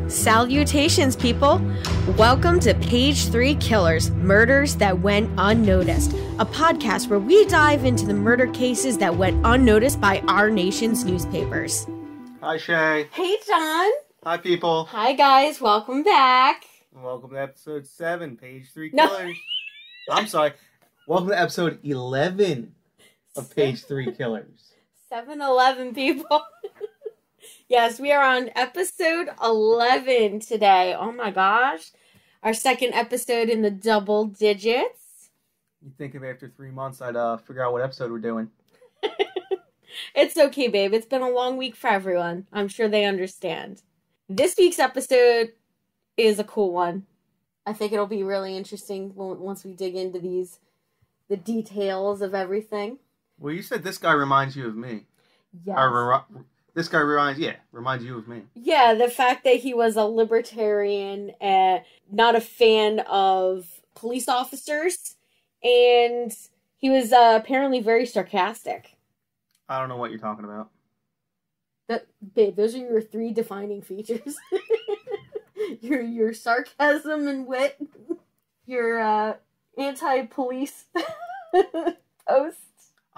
Salutations, people! Welcome to Page 3 Killers, Murders That Went Unnoticed, a podcast where we dive into the murder cases that went unnoticed by our nation's newspapers. Hi, Shay. Hey, John. Hi, people. Hi, guys. Welcome back. Welcome to episode 7, Page 3 Killers. No. I'm sorry. Welcome to episode 11 of Page 3 Killers. 7-11, people. Yes, we are on episode 11 today. Oh my gosh. Our second episode in the double digits. You'd think if after 3 months I'd figure out what episode we're doing. It's okay, babe. It's been a long week for everyone. I'm sure they understand. This week's episode is a cool one. I think it'll be really interesting once we dig into the details of everything. Well, you said this guy reminds you of me. Yes. This guy reminds you of me. Yeah, the fact that he was a libertarian, not a fan of police officers, and he was apparently very sarcastic. I don't know what you're talking about. Babe, those are your 3 defining features. your sarcasm and wit, your anti-police posts.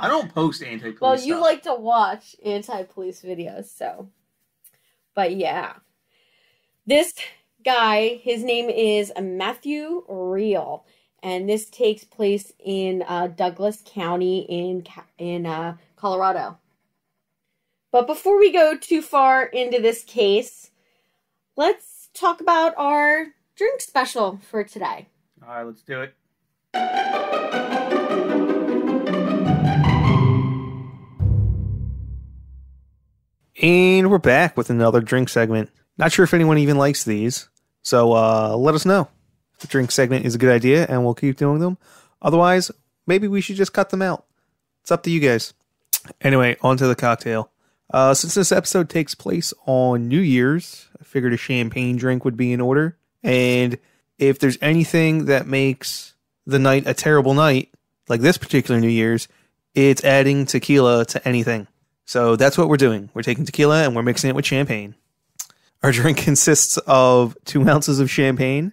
I don't post anti-police Well, you stuff. like to watch anti-police videos, so. But yeah. This guy, his name is Matthew Riehl, and this takes place in Douglas County in Colorado. But before we go too far into this case, let's talk about our drink special for today. All right, let's do it. And we're back with another drink segment. Not sure if anyone even likes these, so let us know if the drink segment is a good idea and we'll keep doing them. Otherwise, maybe we should just cut them out. It's up to you guys. Anyway, on to the cocktail. Since this episode takes place on New Year's, I figured a champagne drink would be in order. And if there's anything that makes the night a terrible night, like this particular New Year's, it's adding tequila to anything. So that's what we're doing. We're taking tequila and we're mixing it with champagne. Our drink consists of 2 ounces of champagne,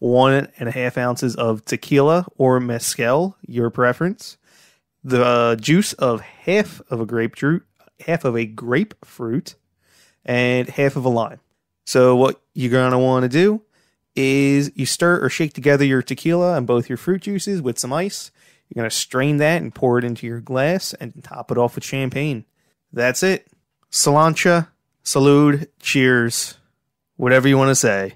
1.5 ounces of tequila or mezcal, your preference, the juice of half of a grapefruit, and half of a lime. So what you're going to want to do is you stir or shake together your tequila and both your fruit juices with some ice. You're going to strain that and pour it into your glass and top it off with champagne. That's it. Cilantro, salud, cheers, whatever you want to say.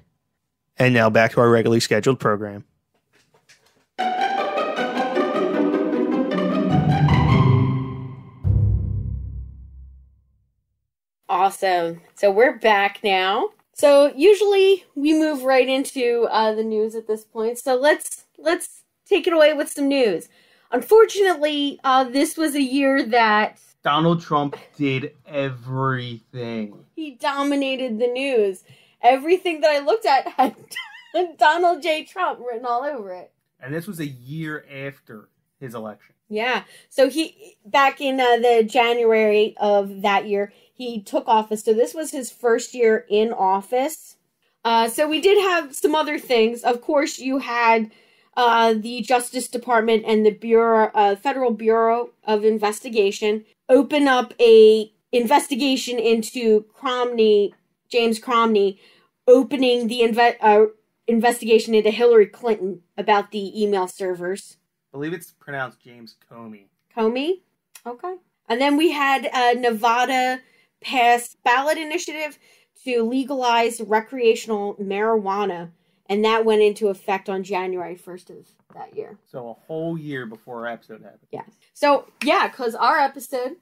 And now back to our regularly scheduled program. Awesome. So we're back now. So usually we move right into the news at this point. So let's take it away with some news. Unfortunately, this was a year that Donald Trump did everything. He dominated the news. Everything that I looked at had Donald J. Trump written all over it. And this was a year after his election. Yeah. So he, back in the January of that year, he took office. So this was his first year in office. So we did have some other things. Of course, you had the Justice Department and the Federal Bureau of Investigation open up a investigation into James Cromney, opening the investigation into Hillary Clinton about the email servers. I believe it's pronounced James Comey. Comey? Okay. And then we had Nevada pass ballot initiative to legalize recreational marijuana, and that went into effect on January 1st of that year. So a whole year before our episode happened. Yeah. So, yeah, because our episode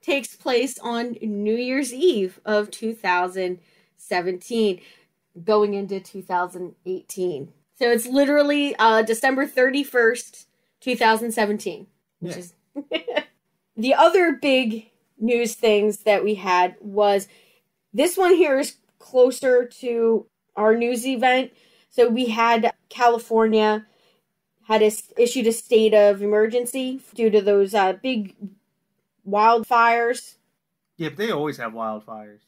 takes place on New Year's Eve of 2017, going into 2018. So it's literally December 31st, 2017. Which is the other big news things that we had was, this one here is closer to our news event. So we had California had issued a state of emergency due to those big wildfires. Yeah, but they always have wildfires.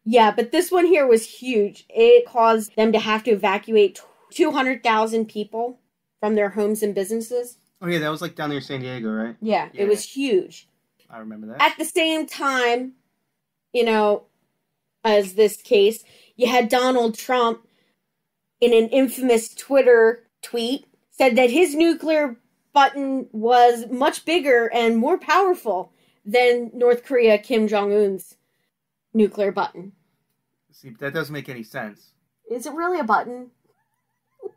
Yeah, but this one here was huge. It caused them to have to evacuate 200,000 people from their homes and businesses. Oh, yeah, that was like down near San Diego, right? Yeah, it was huge. I remember that. At the same time, you know, as this case, you had Donald Trump in an infamous Twitter tweet said that his nuclear button was much bigger and more powerful than North Korea Kim Jong-un's nuclear button. See, that doesn't make any sense. Is it really a button?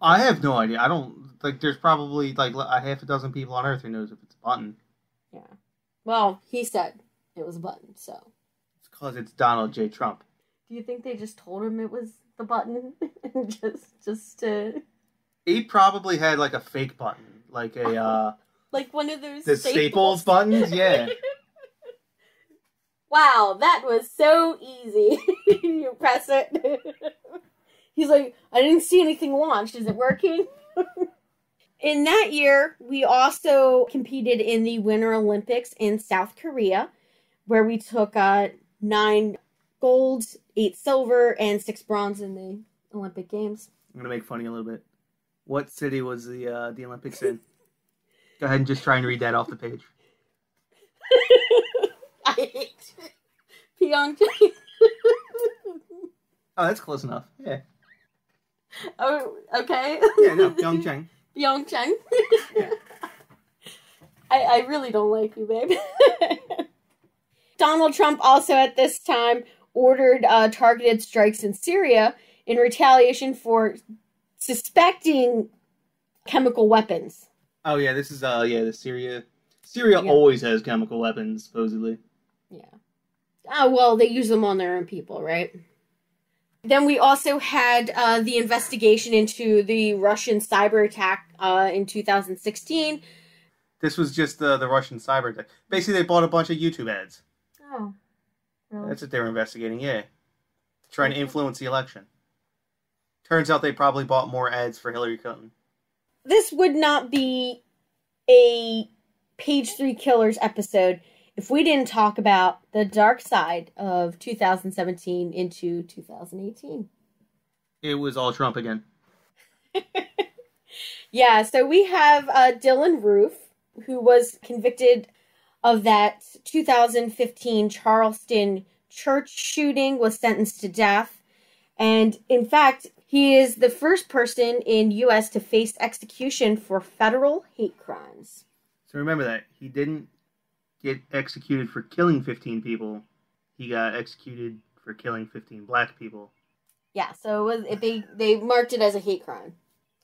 I have no idea. I don't, like, there's probably, like, a half a dozen people on Earth who knows if it's a button. Yeah. Well, he said it was a button, so. It's because it's Donald J. Trump. Do you think they just told him it was the button? just to... He probably had, like, a fake button. Like a, like one of those the Staples buttons? Yeah. Wow, that was so easy. You press it. He's like, I didn't see anything launched. Is it working? In that year, we also competed in the Winter Olympics in South Korea, where we took 9 gold, 8 silver, and 6 bronze in the Olympic Games. I'm going to make funny a little bit. What city was the Olympics in? Go ahead and just try and read that off the page. I hate Pyeongchang. Oh, that's close enough. Yeah. Oh, okay. Yeah, no, Pyeongchang. Pyeongchang. Yeah. I really don't like you, babe. Donald Trump also at this time ordered targeted strikes in Syria in retaliation for suspecting chemical weapons. Oh, yeah, this is, the Syria. Syria always has chemical weapons, supposedly. Yeah. Oh, well, they use them on their own people, right? Then we also had the investigation into the Russian cyber attack in 2016. This was just the Russian cyber attack. Basically, they bought a bunch of YouTube ads. Oh, really? That's what they were investigating, yeah. Trying to influence the election. Turns out they probably bought more ads for Hillary Clinton. This would not be a Page 3 Killers episode if we didn't talk about the dark side of 2017 into 2018. It was all Trump again. Yeah, so we have Dylan Roof, who was convicted of that 2015 Charleston church shooting, was sentenced to death. And in fact, he is the first person in U.S. to face execution for federal hate crimes. So remember that. He didn't get executed for killing 15 people. He got executed for killing 15 black people. Yeah, so it was, they marked it as a hate crime.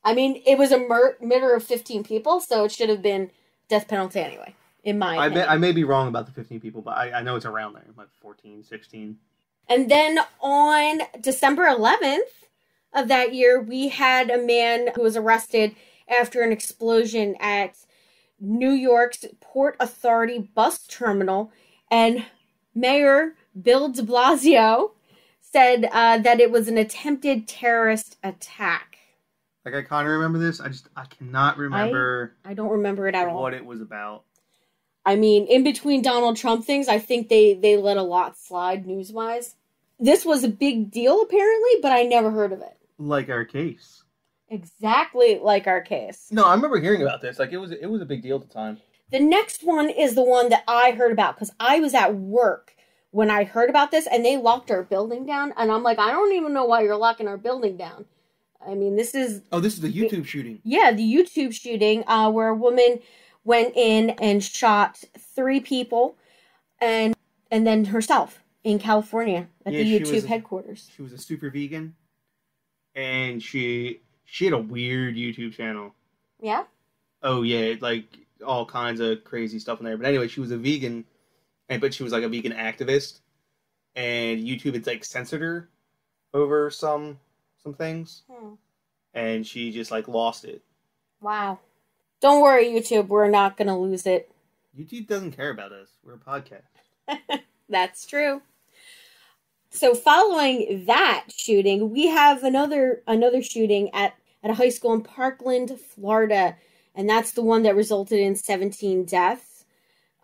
I mean, it was a murder of 15 people, so it should have been death penalty anyway, in my opinion. I may be wrong about the 15 people, but I know it's around there, like 14, 16. And then on December 11th of that year, we had a man who was arrested after an explosion at New York's Port Authority bus terminal, and Mayor Bill de Blasio said that it was an attempted terrorist attack. Like, I kind of remember this. I cannot remember. I don't remember it at all. What it was about. I mean, in between Donald Trump things, I think they let a lot slide news-wise. This was a big deal, apparently, but I never heard of it. Like our case. Exactly like our case. No, I remember hearing about this. Like, it was a big deal at the time. The next one is the one that I heard about, because I was at work when I heard about this, and they locked our building down, and I'm like, I don't even know why you're locking our building down. I mean, this is... Oh, this is the YouTube shooting. Yeah, the YouTube shooting, where a woman went in and shot 3 people, and then herself in California at the YouTube headquarters. She was a super vegan, and she had a weird YouTube channel. Yeah? Oh, yeah, like, all kinds of crazy stuff in there. But anyway, she was a vegan, but she was, like, a vegan activist, and YouTube had, like, censored her over some things, and she just, like, lost it. Wow. Don't worry, YouTube, we're not gonna lose it. YouTube doesn't care about us. We're a podcast. That's true. So following that shooting, we have another shooting at a high school in Parkland, Florida, and that's the one that resulted in 17 deaths,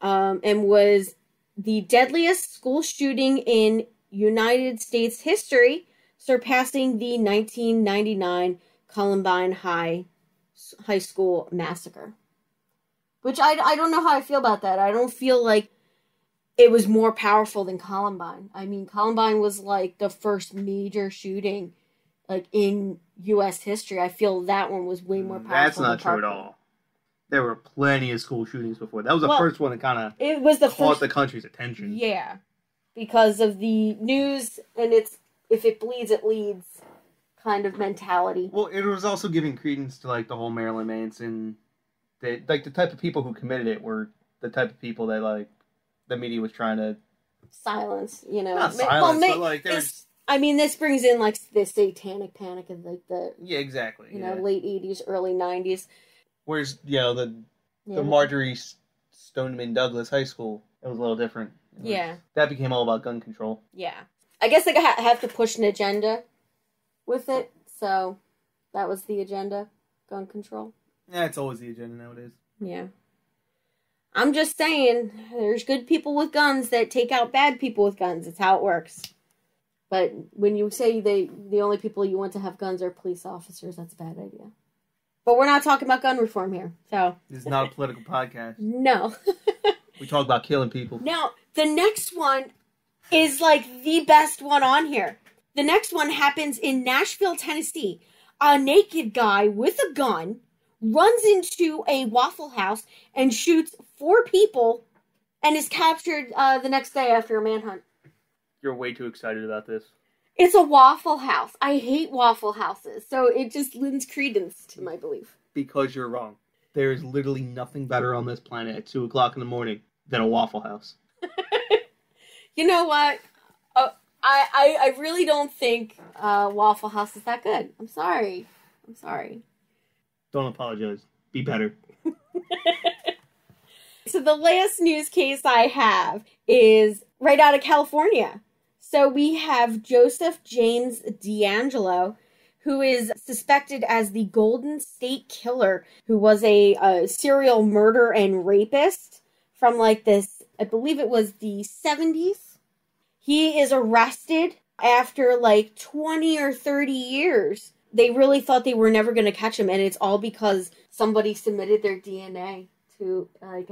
and was the deadliest school shooting in United States history, surpassing the 1999 Columbine High School massacre. Which I don't know how I feel about that. I don't feel like it was more powerful than Columbine. I mean, Columbine was like the first major shooting like in U.S. history. I feel that one was way more powerful. That's not true at all. There were plenty of school shootings before. That was the first one that kind of caught the country's attention. Yeah, because of the news and it's if it bleeds, it leads kind of mentality. Well, it was also giving credence to like the whole Marilyn Manson. Like the type of people who committed it were the type of people that like the media was trying to silence. You know, not silence, but like there's. I mean, this brings in like the satanic panic of like the exactly you know late 80s, early 90s. Whereas the Marjorie Stoneman Douglas High School, it was a little different. That became all about gun control. Yeah, I guess they have to push an agenda with it, so that was the agenda, gun control. Yeah, it's always the agenda nowadays. Yeah. I'm just saying, there's good people with guns that take out bad people with guns. It's how it works. But when you say the only people you want to have guns are police officers, that's a bad idea. But we're not talking about gun reform here, so... This is not a political podcast. No. We talk about killing people. Now, the next one is like the best one on here. The next one happens in Nashville, Tennessee. A naked guy with a gun runs into a Waffle House and shoots 4 people and is captured the next day after a manhunt. You're way too excited about this. It's a Waffle House. I hate Waffle Houses, so it just lends credence to my belief. Because you're wrong. There is literally nothing better on this planet at 2 o'clock in the morning than a Waffle House. You know what? I really don't think Waffle House is that good. I'm sorry. Don't apologize. Be better. So the last news case I have is right out of California. So we have Joseph James DeAngelo, who is suspected as the Golden State Killer, who was a serial murder and rapist from like this, I believe it was the 70s. He is arrested after like 20 or 30 years. They really thought they were never going to catch him, and it's all because somebody submitted their DNA to like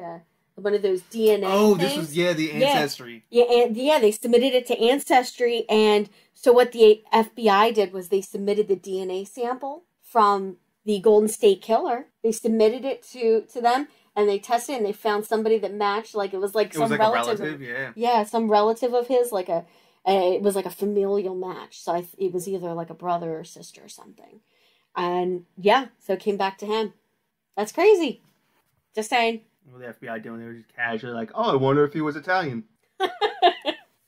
one of those DNA things. This was the Ancestry. Yeah, they submitted it to Ancestry, and so what the FBI did was they submitted the DNA sample from the Golden State Killer. They submitted it to them, and they tested it, and they found somebody that matched. Like it was like some relative. Yeah, some relative of his, it was like a familial match. So it was either like a brother or sister or something. And so it came back to him. That's crazy. Just saying. What the FBI doing? They were just casually like, I wonder if he was Italian.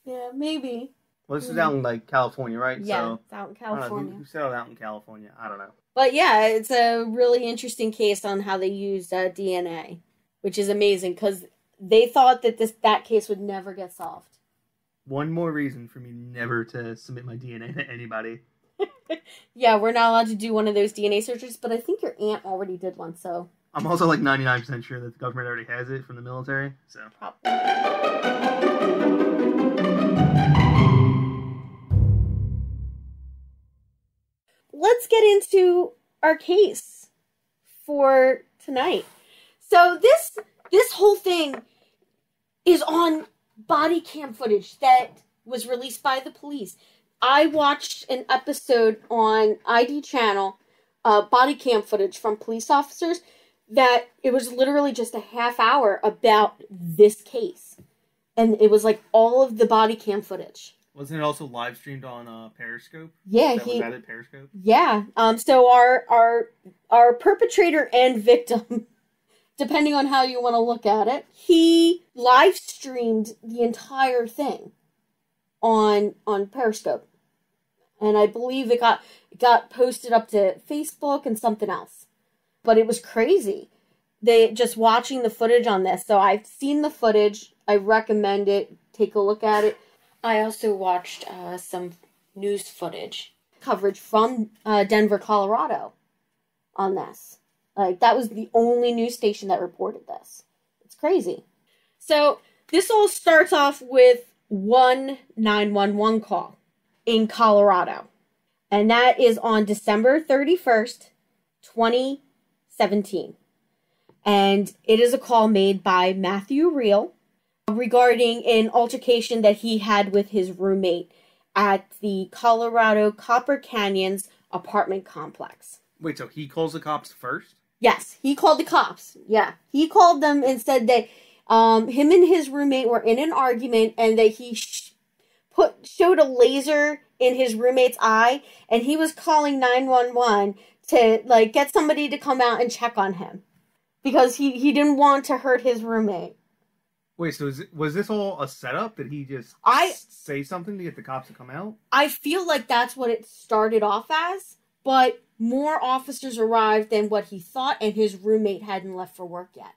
Yeah, maybe. Well, this is out in like California, right? Yeah, it's out in California. Who settled out in California? I don't know. But yeah, it's a really interesting case on how they used DNA, which is amazing because they thought that case would never get solved. One more reason for me never to submit my DNA to anybody. Yeah, we're not allowed to do one of those DNA searches, but I think your aunt already did one, so... I'm also like 99% sure that the government already has it from the military, so... Probably. Let's get into our case for tonight. So this whole thing is on body cam footage that was released by the police. I watched an episode on ID channel, body cam footage from police officers, that it was literally just a half hour about this case. And it was like all of the body cam footage. Wasn't it also live streamed on Periscope? Yeah, was that it, Periscope? Yeah. So our perpetrator and victim, depending on how you want to look at it, he live streamed the entire thing on Periscope. And I believe it got posted up to Facebook and something else. But it was crazy. They just watching the footage on this. So I've seen the footage. I recommend it. Take a look at it. I also watched some news footage coverage from Denver, Colorado on this. Like, that was the only news station that reported this. It's crazy. So this all starts off with one 911 call in Colorado. And that is on December 31st, 2017. And it is a call made by Matthew Riehl regarding an altercation that he had with his roommate at the Colorado Copper Canyons apartment complex. Wait, so he calls the cops first? Yes, he called the cops. Yeah, he called them and said that him and his roommate were in an argument and that he showed a laser in his roommate's eye, and he was calling 911 to like get somebody to come out and check on him because he didn't want to hurt his roommate. Wait, so was this all a setup? Did he just say something to get the cops to come out? I feel like that's what it started off as, but more officers arrived than what he thought, and his roommate hadn't left for work yet.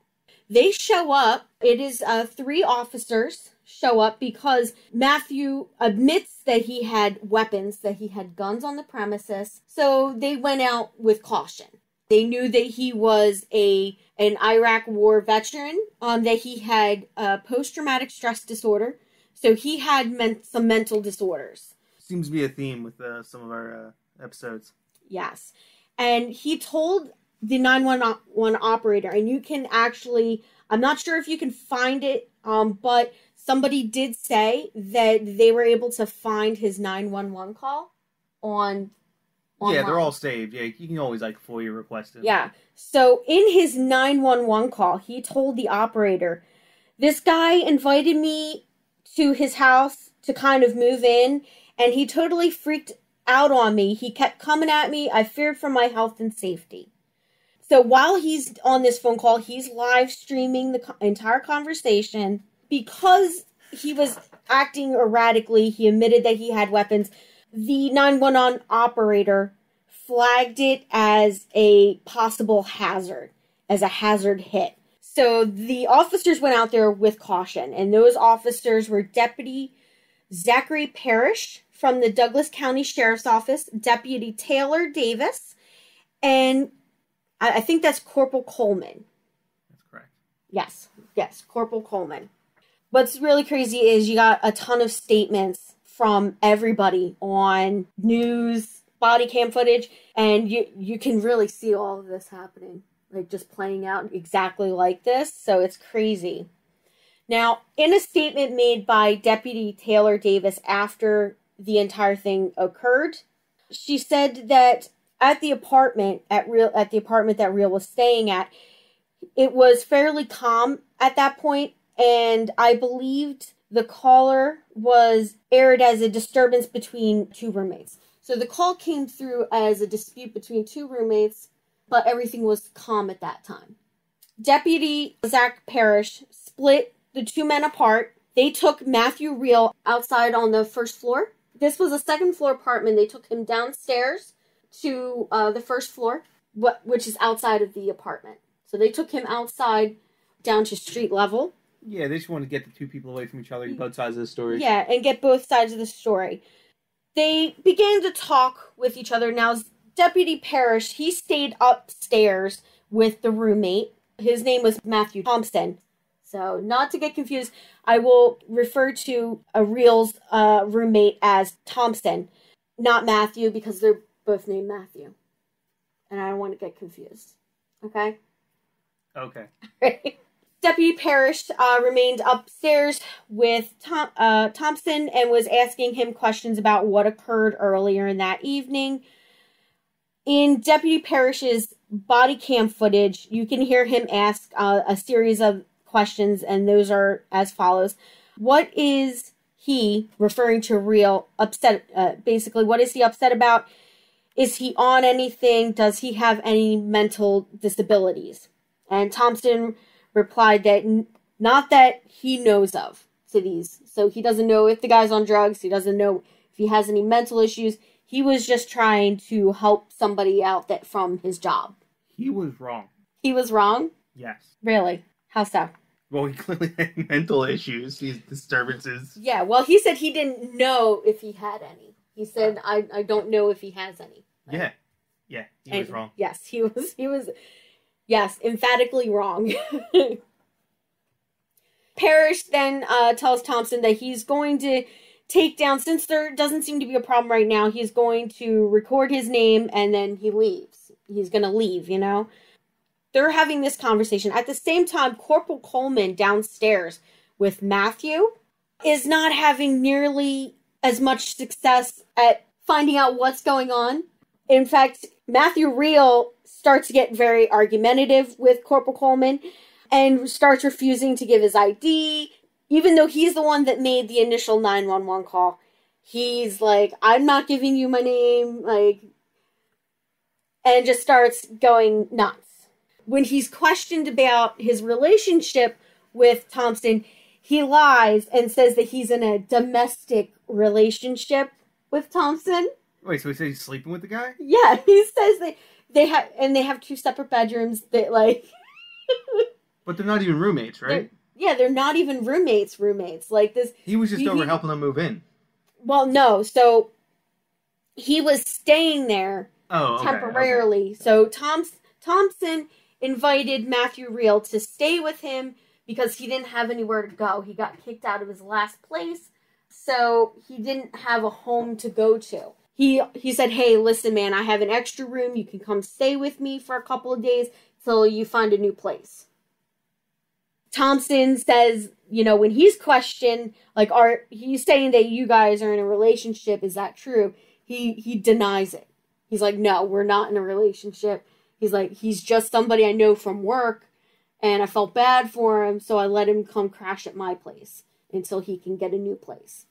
They show up. It is 3 officers show up because Matthew admits that he had weapons, that he had guns on the premises, so they went out with caution. They knew that he was an Iraq war veteran, that he had post-traumatic stress disorder, so he had some mental disorders. Seems to be a theme with some of our episodes. Yes. And he told the 911 operator, and you can actually, I'm not sure if you can find it, but somebody did say that they were able to find his 911 call online. Yeah, they're all saved. Yeah, you can always FOIA request it. Yeah. So in his 911 call, he told the operator, this guy invited me to his house to kind of move in, and he totally freaked out on me. He kept coming at me. I feared for my health and safety. So while he's on this phone call, he's live streaming the entire conversation. Because he was acting erratically, he admitted that he had weapons. The 911 operator flagged it as a possible hazard, as a hazard hit. So the officers went out there with caution, and those officers were Deputy Zachary Parrish from the Douglas County Sheriff's Office, Deputy Taylor Davis, and I think that's Corporal Coleman. That's correct. Yes, Corporal Coleman. What's really crazy is you got a ton of statements from everybody on news, body cam footage, and you can really see all of this happening, like just playing out exactly like this. So it's crazy. Now, in a statement made by Deputy Taylor Davis after the entire thing occurred, she said that at the apartment that Riehl was staying at, it was fairly calm at that point, and I believed the caller was aired as a disturbance between 2 roommates. So the call came through as a dispute between 2 roommates, but everything was calm at that time. Deputy Zach Parrish split the 2 men apart. They took Matthew Riehl outside on the first floor. This was a 2nd floor apartment. They took him downstairs to the 1st floor, which is outside of the apartment. So they took him outside down to street level. Yeah, they just want to get the 2 people away from each other, both sides of the story. Yeah, and get both sides of the story. They began to talk with each other. Now, Deputy Parrish, he stayed upstairs with the roommate. His name was Matthew Thompson. So, not to get confused, I will refer to Riehl's roommate as Thompson, not Matthew, because they're both named Matthew. And I don't want to get confused. Okay? Okay. Deputy Parrish remained upstairs with Thompson and was asking him questions about what occurred earlier in that evening. In Deputy Parrish's body cam footage, you can hear him ask a series of questions, and those are as follows. What is he, referring to Riehl, upset? Basically, what is he upset about? Is he on anything? Does he have any mental disabilities? And Thompson replied that not that he knows of to these. So he doesn't know if the guy's on drugs. He doesn't know if he has any mental issues. He was just trying to help somebody out from his job. He was wrong. He was wrong? Yes. Really? How so? Well, he clearly had mental issues, these disturbances. Yeah, well, he said he didn't know if he had any. He said, I don't know if he has any. Like, yeah, he was wrong. Yes, he was, yes, emphatically wrong. Parrish then tells Thompson that he's going to take down, since there doesn't seem to be a problem right now, he's going to record his name and then he leaves. He's going to leave, you know? They're having this conversation. At the same time, Corporal Coleman downstairs with Matthew is not having nearly as much success at finding out what's going on. In fact, Matthew Riehl starts to get very argumentative with Corporal Coleman and starts refusing to give his ID, even though he's the one that made the initial 911 call. He's like, I'm not giving you my name, like, and just starts going nuts. When he's questioned about his relationship with Thompson, he lies and says that he's in a domestic relationship with Thompson. Wait, so he said he's sleeping with the guy? Yeah, he says that they have 2 separate bedrooms that, like... But they're not even roommates, right? They're not even roommates. Like this. He was just over helping them move in. Well, no. So he was staying there temporarily. Okay. So Thompson invited Matthew Riehl to stay with him because he didn't have anywhere to go. He got kicked out of his last place, so he didn't have a home to go to. He said, hey, listen, man, I have an extra room. You can come stay with me for a couple of days till you find a new place. Thompson says, you know, when he's questioned, like, he's saying that you guys are in a relationship. Is that true? He denies it. He's like, no, we're not in a relationship. He's like, he's just somebody I know from work, and I felt bad for him, so I let him come crash at my place until he can get a new place.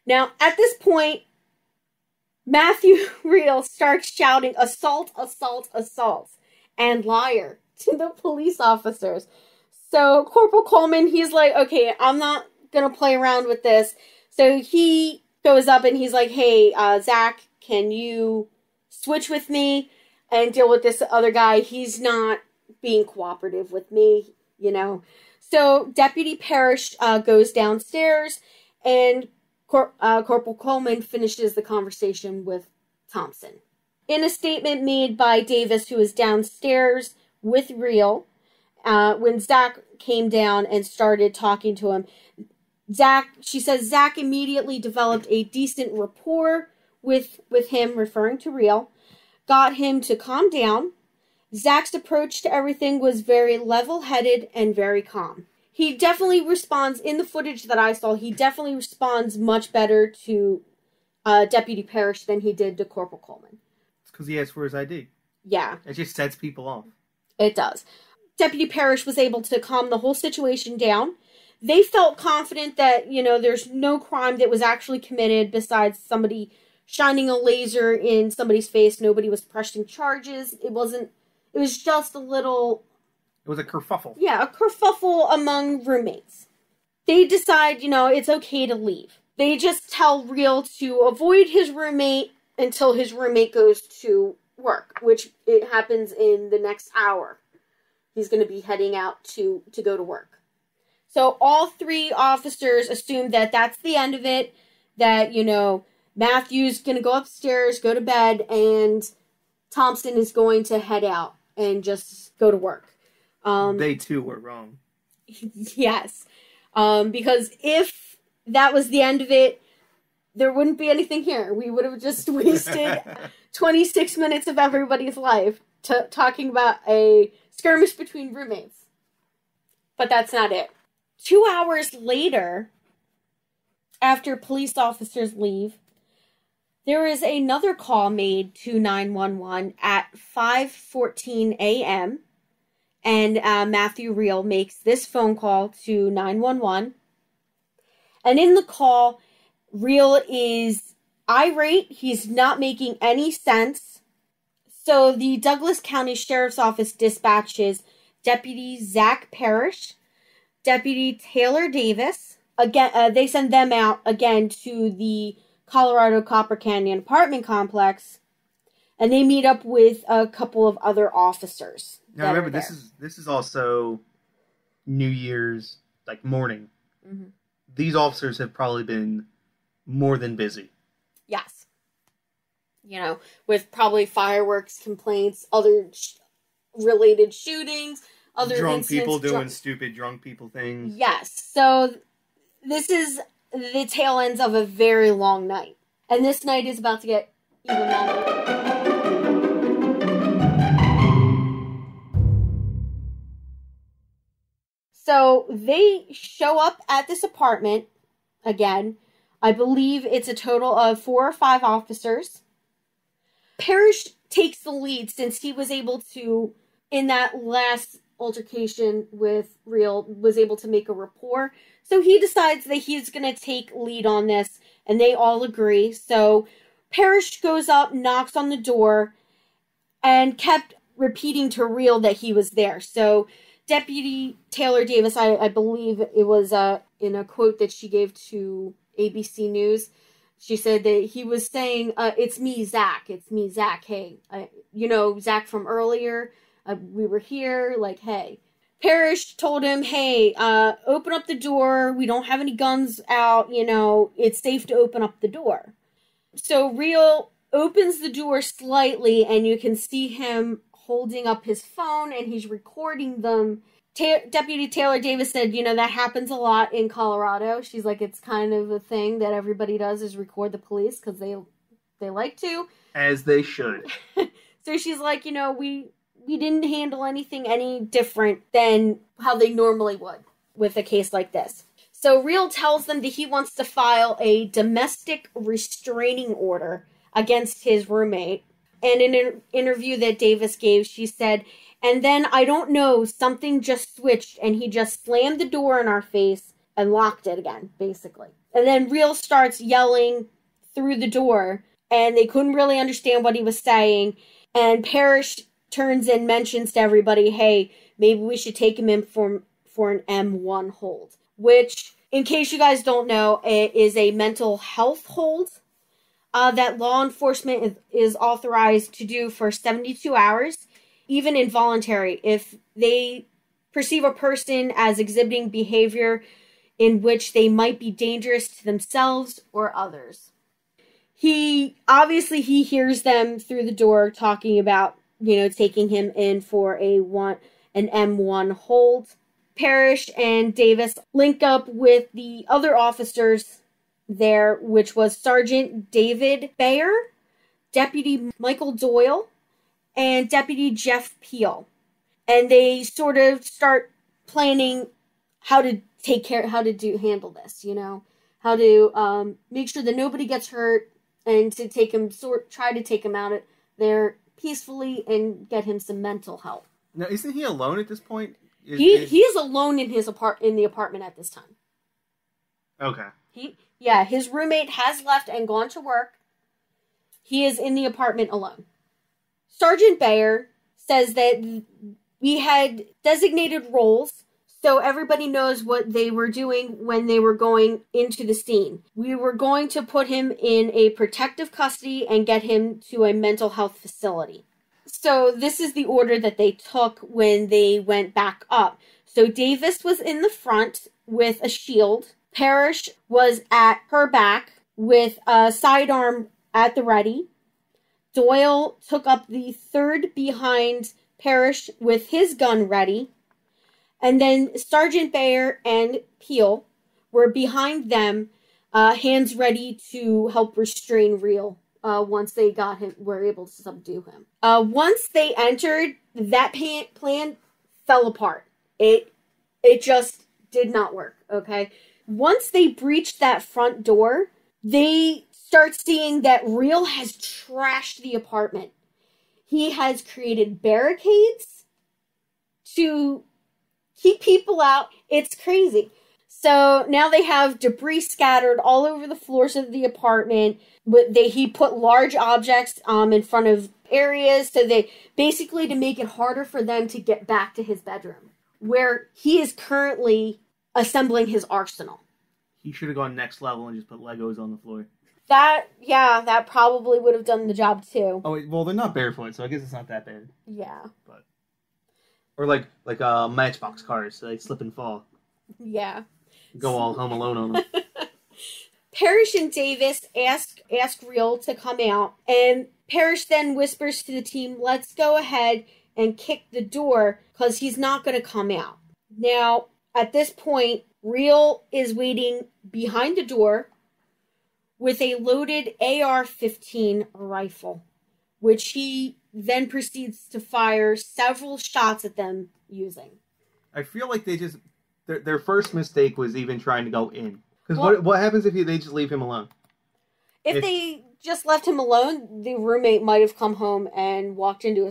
Now, at this point, Matthew Riehl starts shouting, assault, assault, assault, and liar to the police officers. So Corporal Coleman, he's like, okay, I'm not going to play around with this. So he goes up and he's like, hey, Zach, can you switch with me and deal with this other guy? He's not being cooperative with me, you know. So Deputy Parrish goes downstairs and Corporal Coleman finishes the conversation with Thompson. In a statement made by Davis, who was downstairs with Riehl, when Zach came down and started talking to him, she says Zach immediately developed a decent rapport with him, referring to Riehl, got him to calm down. Zach's approach to everything was very level-headed and very calm. He definitely responds, in the footage that I saw, he definitely responds much better to Deputy Parrish than he did to Corporal Coleman. It's because he asked for his ID. Yeah. It just sets people off. It does. Deputy Parrish was able to calm the whole situation down. They felt confident that, you know, there's no crime that was actually committed besides somebody shining a laser in somebody's face. Nobody was pressing charges. It was just a little... It was a kerfuffle. Yeah, a kerfuffle among roommates. They decide, you know, it's okay to leave. They just tell Riehl to avoid his roommate until his roommate goes to work, which it happens in the next hour. He's going to be heading out to go to work. So all 3 officers assume that that's the end of it, that, you know, Matthew's going to go upstairs, go to bed, and Thompson is going to head out and just go to work. They too were wrong. Yes. Because if that was the end of it, there wouldn't be anything here. We would have just wasted 26 minutes of everybody's life talking about a skirmish between roommates. But that's not it. 2 hours later, after police officers leave, there is another call made to 911 at 5:14 a.m., and Matthew Riehl makes this phone call to 911. And in the call, Riehl is irate. He's not making any sense. So the Douglas County Sheriff's Office dispatches Deputy Zach Parrish, Deputy Taylor Davis. Again, they send them out again to the Colorado Copper Canyon apartment complex, and they meet up with a couple of other officers. Now remember, this is also New Year's morning. Mm-hmm. These officers have probably been more than busy. Yes. You know, with probably fireworks complaints, other related shootings, other drunk people incidents, doing stupid drunk people things. Yes. So this is the tail ends of a very long night. And this night is about to get even longer. So they show up at this apartment again. I believe it's a total of 4 or 5 officers. Parrish takes the lead since he was able to, in that last altercation with Riehl, was able to make a rapport. So he decides that he's going to take lead on this, and they all agree. So Parrish goes up, knocks on the door, and kept repeating to Riehl that he was there. So Deputy Taylor Davis, I believe it was in a quote that she gave to ABC News, she said that he was saying, it's me, Zach. It's me, Zach. Hey, Zach from earlier. We were here. Like, hey. Parrish told him, hey, open up the door. We don't have any guns out. It's safe to open up the door. So Riehl opens the door slightly, and you can see him holding up his phone, and he's recording them. Deputy Taylor Davis said, that happens a lot in Colorado. She's like, it's kind of a thing that everybody does is record the police because they like to. As they should. So she's like, we didn't handle anything any different than how they normally would with a case like this. So Riehl tells them that he wants to file a domestic restraining order against his roommate. And in an interview that Davis gave, she said, and then, I don't know, something just switched, and he just slammed the door in our face and locked it again, basically. And then Riehl starts yelling through the door, and they couldn't really understand what he was saying. And Parrish turns and mentions to everybody, hey, maybe we should take him in for an M1 hold. Which, in case you guys don't know, it is a mental health hold that law enforcement is authorized to do for 72 hours. Even involuntary, if they perceive a person as exhibiting behavior in which they might be dangerous to themselves or others. He hears them through the door talking about, taking him in for an M1 hold. Parrish and Davis link up with the other officers there, which was Sergeant David Bayer, Deputy Michael Doyle, and Deputy Jeff Peel. And they sort of start planning how to handle this, how to make sure that nobody gets hurt and to try to take him out of there peacefully and get him some mental help. Now, isn't he alone at this point? He is alone in the apartment at this time. Okay. His roommate has left and gone to work. He is in the apartment alone. Sergeant Bayer says that we had designated roles so everybody knows what they were doing when they were going into the scene. We were going to put him in a protective custody and get him to a mental health facility. So this is the order that they took when they went back up. So Davis was in the front with a shield. Parrish was at her back with a sidearm at the ready. Doyle took up the third behind Parrish with his gun ready. And then Sergeant Bayer and Peel were behind them, hands ready to help restrain Riehl once they were able to subdue him. Once they entered, that plan fell apart. It just did not work, okay? Once they breached that front door, they start seeing that Riehl has trashed the apartment. He has created barricades to keep people out. It's crazy. So now they have debris scattered all over the floors of the apartment. But he put large objects in front of areas so to make it harder for them to get back to his bedroom, where he is currently assembling his arsenal. He should have gone next level and just put Legos on the floor. That probably would have done the job too. Oh, well, they're not barefoot, so I guess it's not that bad. Yeah. Or like Matchbox cars, so they slip and fall. Yeah. Go all Home Alone on them. Parrish and Davis ask Riehl to come out, and Parrish then whispers to the team, let's go ahead and kick the door because he's not going to come out. Now, at this point, Riehl is waiting behind the door with a loaded AR-15 rifle, which he then proceeds to fire several shots at them using. I feel like they just... Their first mistake was even trying to go in. Because what happens if they just leave him alone? If they just left him alone, the roommate might have come home and walked into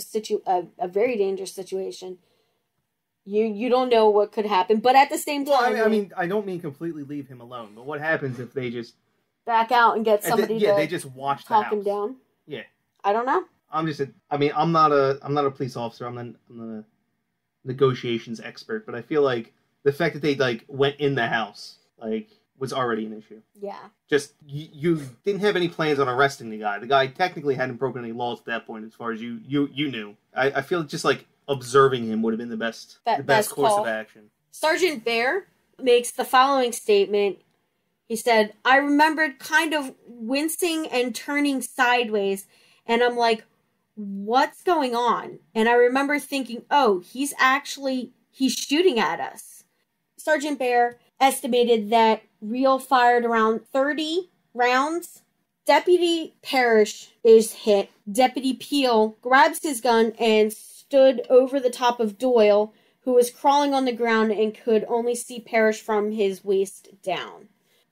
a very dangerous situation. You don't know what could happen, but at the same time... Well, I mean, I don't mean completely leave him alone, but what happens if they just... back out and get somebody to they just watch the talk house. him down? Yeah. I don't know. I'm not a police officer. I'm not a negotiations expert, but I feel like the fact that they, like, went in the house, like, was already an issue. Yeah. Just, you didn't have any plans on arresting the guy. The guy technically hadn't broken any laws at that point, as far as you knew. I feel just like observing him would have been the best course of action. Sergeant Bear makes the following statement. He said, "I remembered kind of wincing and turning sideways, and I'm like, what's going on? And I remember thinking, oh, he's shooting at us." Sergeant Bear estimated that Riehl fired around 30 rounds. Deputy Parrish is hit. Deputy Peel grabs his gun and stood over the top of Doyle, who was crawling on the ground and could only see Parrish from his waist down.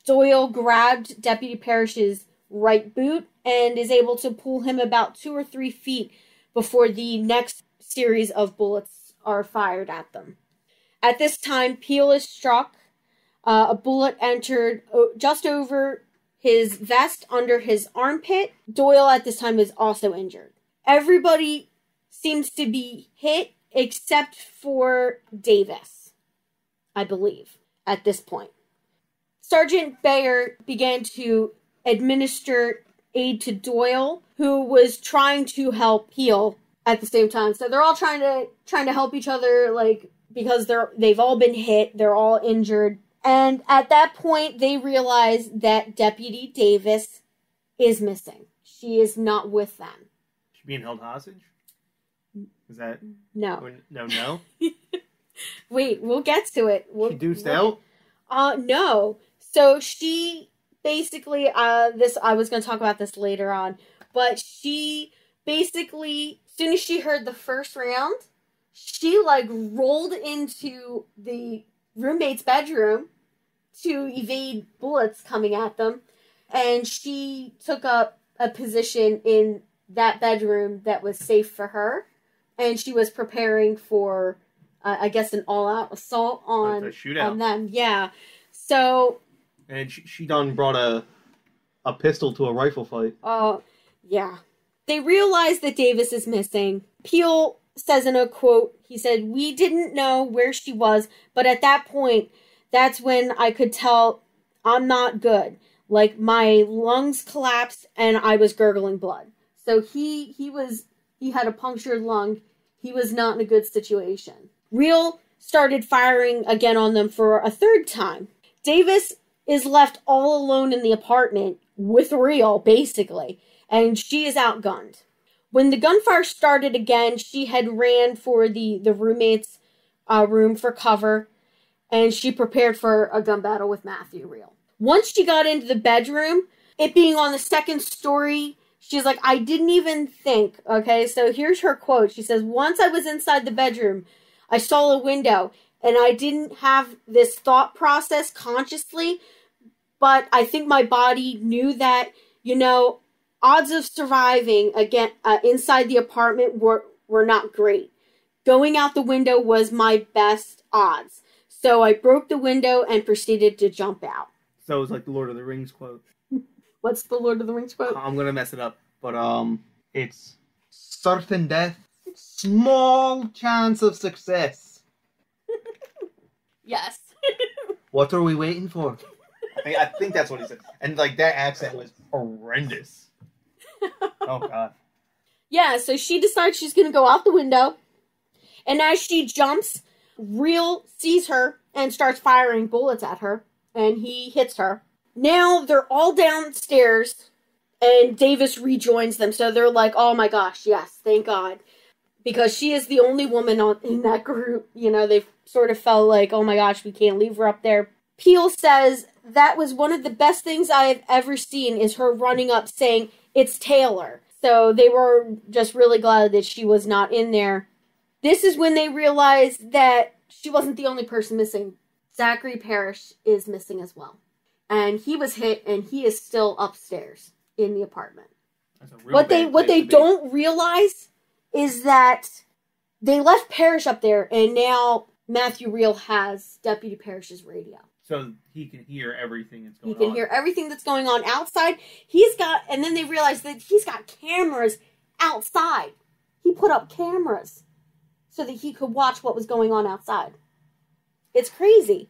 Doyle grabbed Deputy Parrish's right boot and is able to pull him about 2 or 3 feet before the next series of bullets are fired at them. At this time, Peel is struck. A bullet entered just over his vest under his armpit. Doyle at this time is also injured. Everybody seems to be hit except for Davis, I believe, at this point. Sergeant Bayer began to administer aid to Doyle, who was trying to help Peel at the same time. So they're all trying to help each other, like, because they've all been hit, they're all injured. And at that point, they realize that Deputy Davis is missing. She is not with them. She's being held hostage? Is that... No. No? Wait, we'll get to it. She deuced out? No. So she basically, I was going to talk about this later on, but she basically, as soon as she heard the first round, she, like, rolled into the roommate's bedroom to evade bullets coming at them, and she took up a position in that bedroom that was safe for her, and she was preparing for, I guess, an all-out assault on them. Yeah. So... And she done brought a pistol to a rifle fight. Yeah. They realize that Davis is missing. Peel says in a quote, he said, "We didn't know where she was, but at that point, that's when I could tell I'm not good. Like, my lungs collapsed and I was gurgling blood." So he had a punctured lung. He was not in a good situation. Riehl started firing again on them for a third time. Davis is left all alone in the apartment with Riehl, basically, and she is outgunned. When the gunfire started again, she had ran for the roommate's room for cover, and she prepared for a gun battle with Matthew Riehl. Once she got into the bedroom, it being on the second story, she's like, "I didn't even think," okay? So here's her quote. She says, "Once I was inside the bedroom, I saw a window, and I didn't have this thought process consciously, but I think my body knew that, odds of surviving again inside the apartment were not great. Going out the window was my best odds. So I broke the window and proceeded to jump out." So it's like the Lord of the Rings quote. What's the Lord of the Rings quote? I'm going to mess it up, but it's certain death, small chance of success. Yes. What are we waiting for? I think that's what he said. And, like, that accent was horrendous. Oh, God. Yeah, so she decides she's going to go out the window. And as she jumps, Riehl sees her and starts firing bullets at her. And he hits her. Now they're all downstairs. And Davis rejoins them. So they're like, "Oh, my gosh, yes, thank God." because she is the only woman in that group. You know, they sort of felt like, oh my gosh, we can't leave her up there. Peel says, that was one of the best things I have ever seen, is her running up saying, it's Taylor. So they were just really glad that she was not in there. This is when they realized that she wasn't the only person missing. Zachary Parrish is missing as well. And he was hit, and he is still upstairs in the apartment. What they don't realize is that they left Parrish up there, and now Matthew Riehl has Deputy Parrish's radio. So he can hear everything that's going on. He can hear everything that's going on outside. And then they realized that he's got cameras outside. He put up cameras so that he could watch what was going on outside. It's crazy.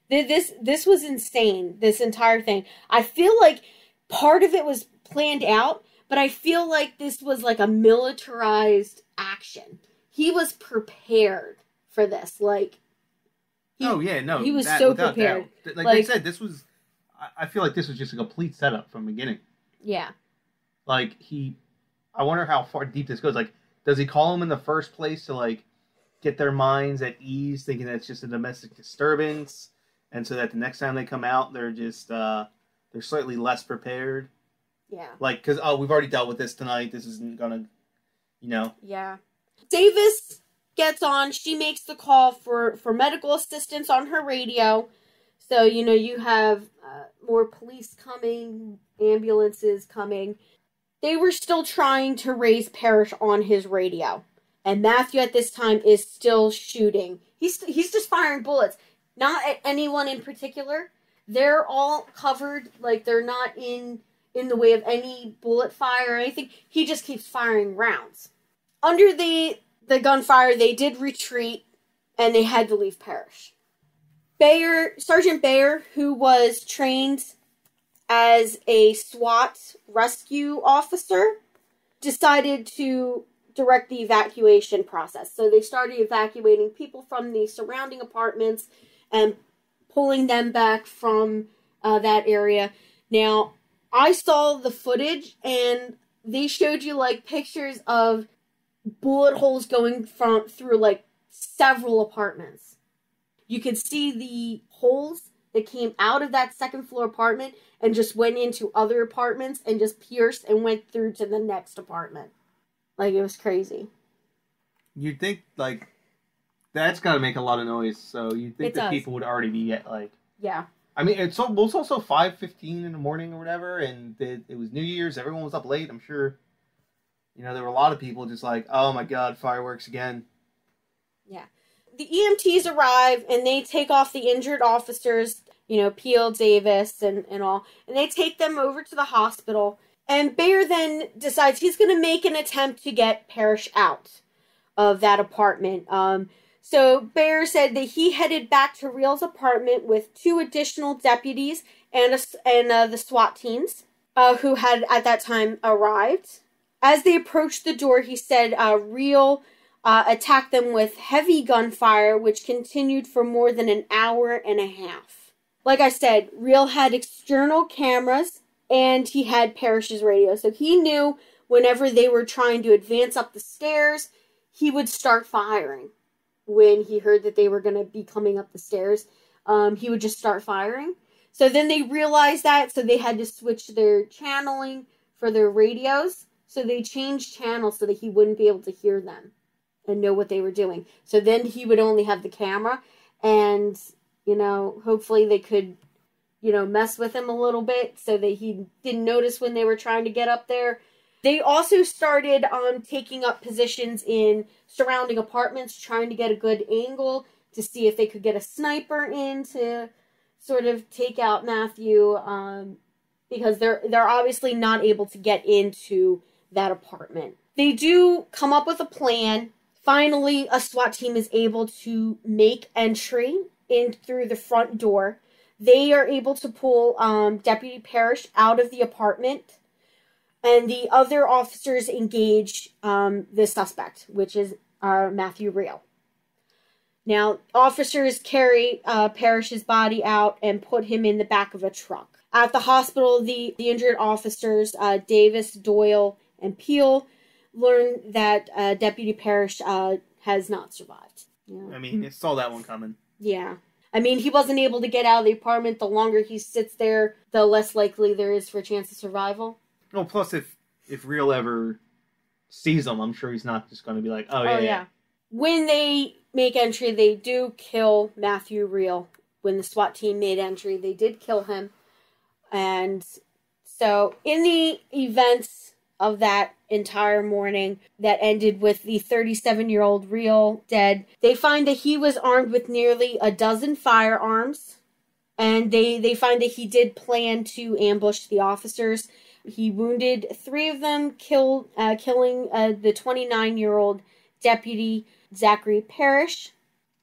This was insane, this entire thing. I feel like part of it was planned out, but I feel like this was like a militarized action. He was prepared for this. Like, he was so prepared. Like they said, this was, I feel like this was just a complete setup from the beginning. Yeah. Like, I wonder how far deep this goes. Like, does he call them in the first place to, like, get their minds at ease, thinking that it's just a domestic disturbance, and so that the next time they come out, they're just, they're slightly less prepared? Yeah. Like, because, we've already dealt with this tonight, this isn't gonna, you know. Yeah. Davis gets on, she makes the call for medical assistance on her radio. So, you know, you have more police coming, ambulances coming. They were still trying to raise Parrish on his radio. And Matthew at this time is still shooting. He's just firing bullets. Not at anyone in particular. They're all covered, like they're not in the way of any bullet fire or anything. He just keeps firing rounds. Under the gunfire, they did retreat, and they had to leave Parrish. Sergeant Bayer, who was trained as a SWAT rescue officer, decided to direct the evacuation process. So they started evacuating people from the surrounding apartments and pulling them back from that area. Now, I saw the footage, and they showed you, like, pictures of bullet holes going through, like, several apartments. You could see the holes that came out of that second floor apartment and just went into other apartments and just pierced and went through to the next apartment. Like, it was crazy. You'd think, like, that's got to make a lot of noise, so you'd think that people would already be at, like... Yeah. I mean, it was also 5:15 in the morning or whatever, and it was New Year's, everyone was up late, I'm sure. You know, there were a lot of people just like, oh my god, fireworks again. Yeah. The EMTs arrive, and they take off the injured officers, you know, Peel, Davis, and all, and they take them over to the hospital. And Bayer then decides he's going to make an attempt to get Parrish out of that apartment. So Bayer said that he headed back to Riehl's apartment with 2 additional deputies and the SWAT teams who had at that time arrived. As they approached the door, he said Riehl attacked them with heavy gunfire, which continued for more than an hour and a half. Like I said, Riehl had external cameras, and he had Parrish's radio. So he knew whenever they were trying to advance up the stairs, he would start firing. When he heard that they were going to be coming up the stairs, he would just start firing. So then they realized that, so they had to switch their channeling for their radios. So they changed channels so that he wouldn't be able to hear them and know what they were doing. So then he would only have the camera, and, you know, hopefully they could, you know, mess with him a little bit so that he didn't notice when they were trying to get up there. They also started taking up positions in surrounding apartments, trying to get a good angle to see if they could get a sniper in to sort of take out Matthew, because they're obviously not able to get into that apartment. They do come up with a plan. Finally, a SWAT team is able to make entry in through the front door. They are able to pull Deputy Parrish out of the apartment. And the other officers engage the suspect, which is Matthew Riehl. Now, officers carry Parrish's body out and put him in the back of a truck. At the hospital, the injured officers, Davis, Doyle, and Peel, learn that Deputy Parrish has not survived. I mean, it saw that one coming. Yeah. I mean, he wasn't able to get out of the apartment. The longer he sits there, the less likely there is for a chance of survival. Well, plus, if Riehl ever sees him, I'm sure he's not just going to be like, oh, yeah. When they make entry, they do kill Matthew Riehl. When the SWAT team made entry, they did kill him. And so, in the events of that entire morning that ended with the 37-year-old Riehl dead, they find that he was armed with nearly a dozen firearms, and they find that he did plan to ambush the officers. He wounded 3 of them, killing the 29-year-old deputy Zachary Parrish.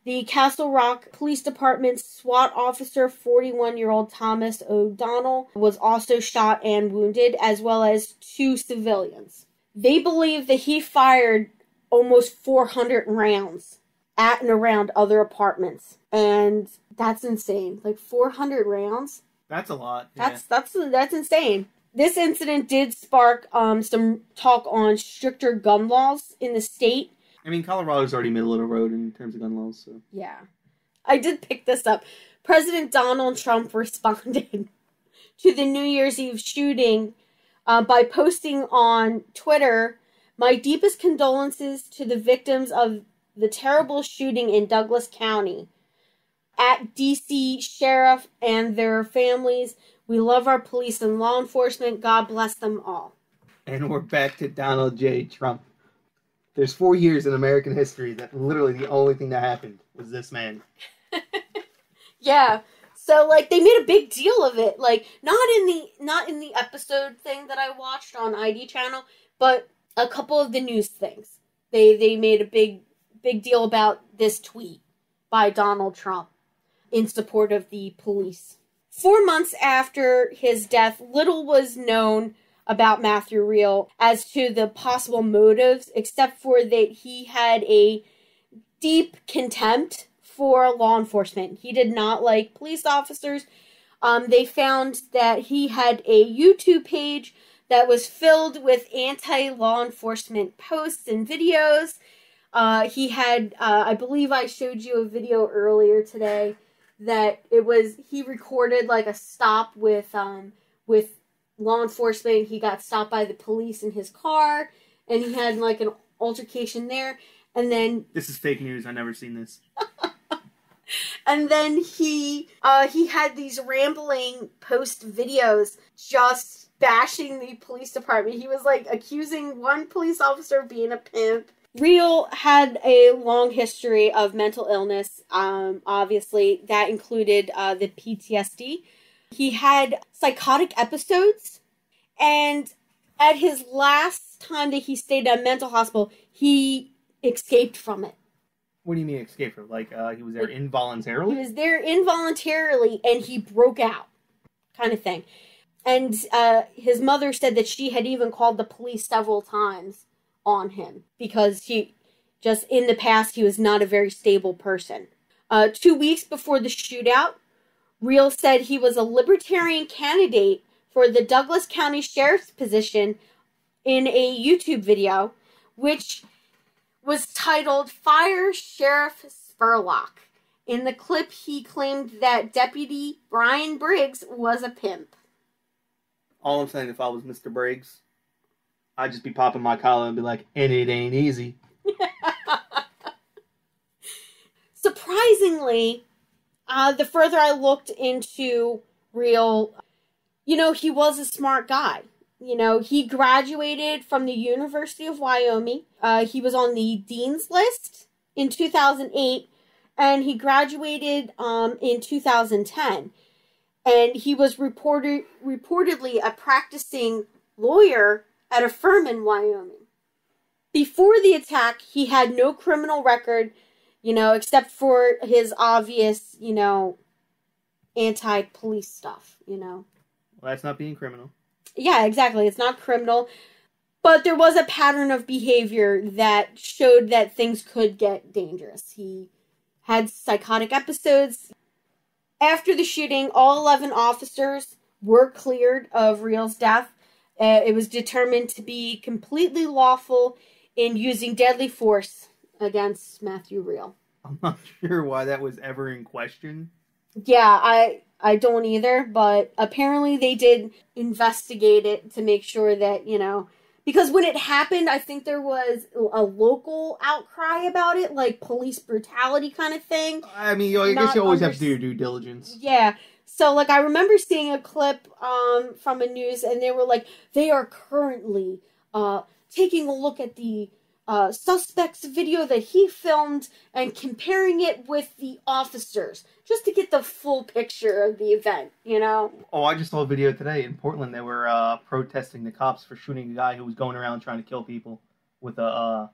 The Castle Rock Police Department SWAT officer, 41-year-old Thomas O'Donnell, was also shot and wounded, as well as 2 civilians. They believe that he fired almost 400 rounds at and around other apartments. And that's insane. Like, 400 rounds? That's a lot. That's insane. This incident did spark some talk on stricter gun laws in the state. I mean, Colorado's already middle of the road in terms of gun laws, so... Yeah. I did pick this up. President Donald Trump responded to the New Year's Eve shooting by posting on Twitter, "My deepest condolences to the victims of the terrible shooting in Douglas County. At D.C. Sheriff and their families, we love our police and law enforcement. God bless them all." And we're back to Donald J. Trump. There's 4 years in American history that literally the only thing that happened was this man. Yeah. So, like, they made a big deal of it. Like, not in the episode thing that I watched on ID channel, but a couple of the news things. They made a big deal about this tweet by Donald Trump in support of the police. 4 months after his death, little was known about Matthew Riehl as to the possible motives, except for that he had a deep contempt for law enforcement. He did not like police officers. They found that he had a YouTube page that was filled with anti-law enforcement posts and videos. He had, I believe I showed you a video earlier today that he recorded like a stop with law enforcement. He got stopped by the police in his car, and he had like an altercation there, and then... This is fake news, I've never seen this. And then he had these rambling post videos just bashing the police department. He was like accusing one police officer of being a pimp. Riehl had a long history of mental illness, obviously. That included the PTSD. He had psychotic episodes, and at his last time that he stayed at a mental hospital, he escaped from it. What do you mean escape from? Like, he was there involuntarily? He was there involuntarily, and he broke out, kind of thing. And his mother said that she had even called the police several times on him, because in the past, he was not a very stable person. 2 weeks before the shootout, Riehl said he was a libertarian candidate for the Douglas County Sheriff's position in a YouTube video, which was titled "Fire Sheriff Spurlock." In the clip, he claimed that Deputy Brian Briggs was a pimp. All I'm saying, if I was Mr. Briggs, I'd just be popping my collar and be like, and it ain't easy. Surprisingly, the further I looked into Riehl, he was a smart guy. He graduated from the University of Wyoming. He was on the Dean's List in 2008, and he graduated in 2010. And he was reportedly a practicing lawyer at a firm in Wyoming. Before the attack, he had no criminal record, except for his obvious, anti-police stuff, Well, that's not being criminal. Yeah, exactly. It's not criminal. But there was a pattern of behavior that showed that things could get dangerous. He had psychotic episodes. After the shooting, all 11 officers were cleared of Riehl's death. It was determined to be completely lawful in using deadly force against Matthew Riehl. I'm not sure why that was ever in question. Yeah, I don't either, but apparently they did investigate it to make sure that, because when it happened, I think there was a local outcry about it, like police brutality kind of thing. I mean, I guess you always have to do your due diligence. Yeah. So, like, I remember seeing a clip from a news, and they were like, they are currently taking a look at the suspect's video that he filmed and comparing it with the officers, just to get the full picture of the event, Oh, I just saw a video today in Portland. They were protesting the cops for shooting a guy who was going around trying to kill people with a